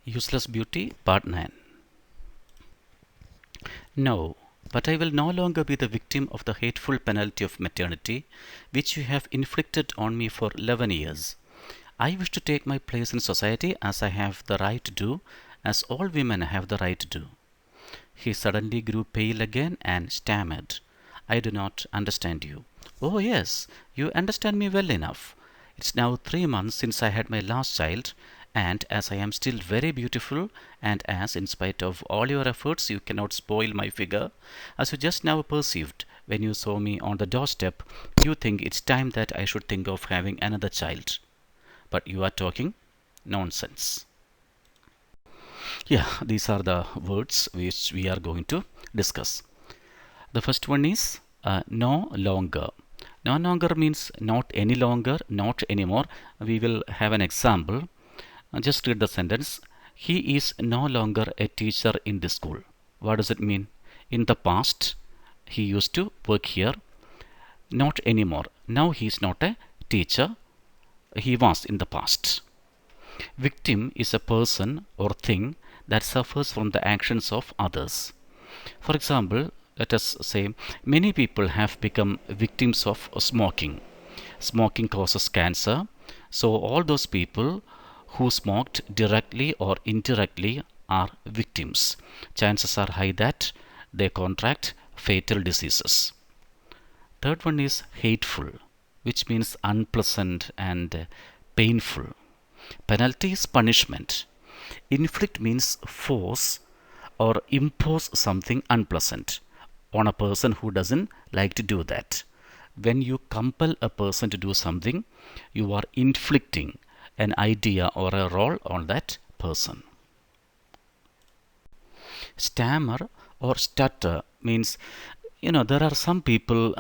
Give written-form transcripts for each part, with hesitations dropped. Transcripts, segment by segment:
Useless Beauty, Part 9. No, but I will no longer be the victim of the hateful penalty of maternity, which you have inflicted on me for 11 years. I wish to take my place in society as I have the right to do, as all women have the right to do. He suddenly grew pale again and stammered, I do not understand you. Oh, yes, you understand me well enough. It's now 3 months since I had my last child, and as I am still very beautiful, and as, in spite of all your efforts, you cannot spoil my figure, as you just now perceived when you saw me on the doorstep, you think it's time that I should think of having another child. But you are talking nonsense. Yeah, these are the words which we are going to discuss. The first one is no longer. No longer means not any longer, not anymore. We will have an example. Just read the sentence. He is no longer a teacher in this school. What does it mean? In the past, he used to work here. Not anymore. Now he is not a teacher. He was in the past. Victim is a person or thing that suffers from the actions of others. For example, let us say many people have become victims of smoking. Smoking causes cancer. So, all those people who smoked directly or indirectly are victims. Chances are high that they contract fatal diseases. Third one is hateful, which means unpleasant and painful. Penalty is punishment. Inflict means force or impose something unpleasant on a person who doesn't like to do that. When you compel a person to do something, you are inflicting an idea or a role on that person. Stammer or stutter means, there are some people,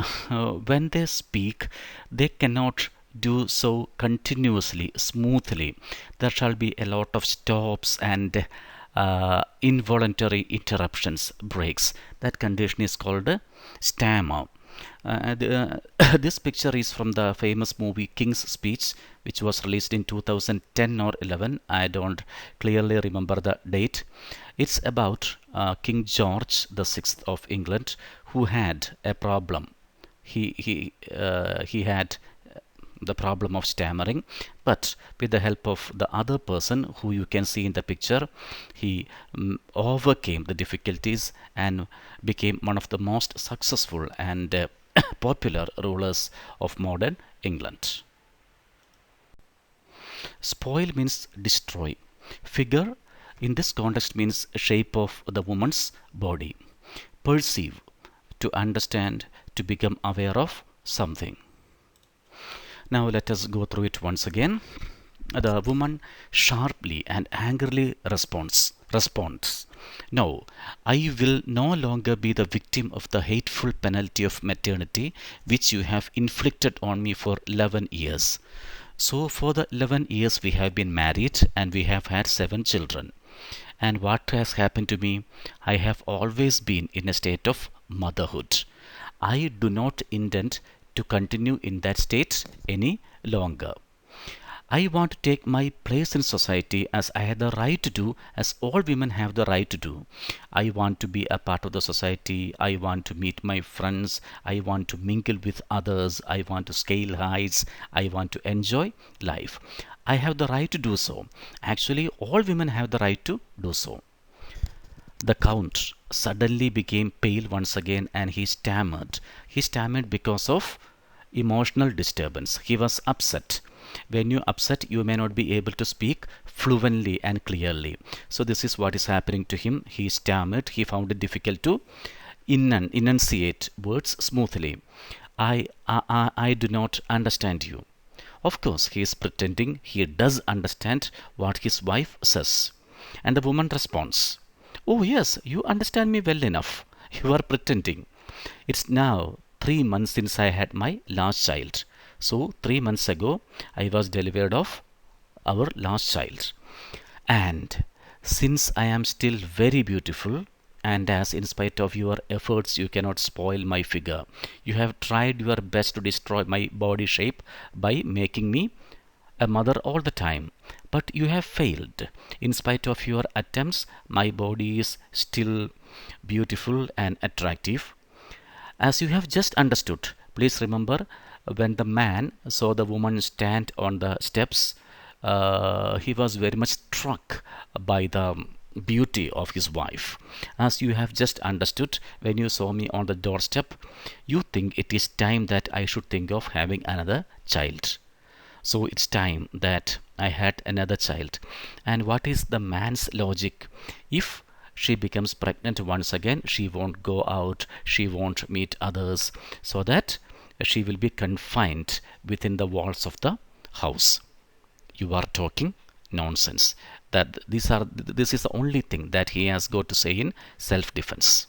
when they speak, they cannot do so continuously, smoothly. There shall be a lot of stops and involuntary interruptions, breaks. That condition is called a stammer. This picture is from the famous movie King's Speech, which was released in 2010 or 11. I don't clearly remember the date. It's about King George VI of England, who had a problem. He had the problem of stammering, but with the help of the other person who you can see in the picture, he overcame the difficulties and became one of the most successful and popular rulers of modern England. Spoil means destroy. Figure in this context means shape of the woman's body. Perceive, to understand, to become aware of something. Now let us go through it once again. The woman sharply and angrily responds. No, I will no longer be the victim of the hateful penalty of maternity which you have inflicted on me for 11 years. So for the 11 years we have been married and we have had 7 children. And what has happened to me? I have always been in a state of motherhood. I do not intend to continue in that state any longer. I want to take my place in society as I had the right to do, as all women have the right to do. I want to be a part of the society. I want to meet my friends. I want to mingle with others. I want to scale heights. I want to enjoy life. I have the right to do so. Actually, all women have the right to do so. The Count suddenly became pale once again and he stammered. He stammered because of emotional disturbance. He was upset. When you're upset, you may not be able to speak fluently and clearly. So, this is what is happening to him. He stammered. He found it difficult to enunciate words smoothly. I do not understand you. Of course, he is pretending he does understand what his wife says. And the woman responds, Oh, yes, you understand me well enough. You are pretending. It's now 3 months since I had my last child. So, 3 months ago, I was delivered of our last child. And since I am still very beautiful, and as in spite of your efforts you cannot spoil my figure, you have tried your best to destroy my body shape by making me a mother all the time. but you have failed. In spite of your attempts, my body is still beautiful and attractive. As you have just understood, please remember when the man saw the woman stand on the steps, he was very much struck by the beauty of his wife. As you have just understood, when you saw me on the doorstep, you think it is time that I should think of having another child. So it's time that I had another child. And what is the man's logic? If she becomes pregnant once again, she won't go out, she won't meet others, so that she will be confined within the walls of the house. You are talking nonsense. This is the only thing that he has got to say in self defense.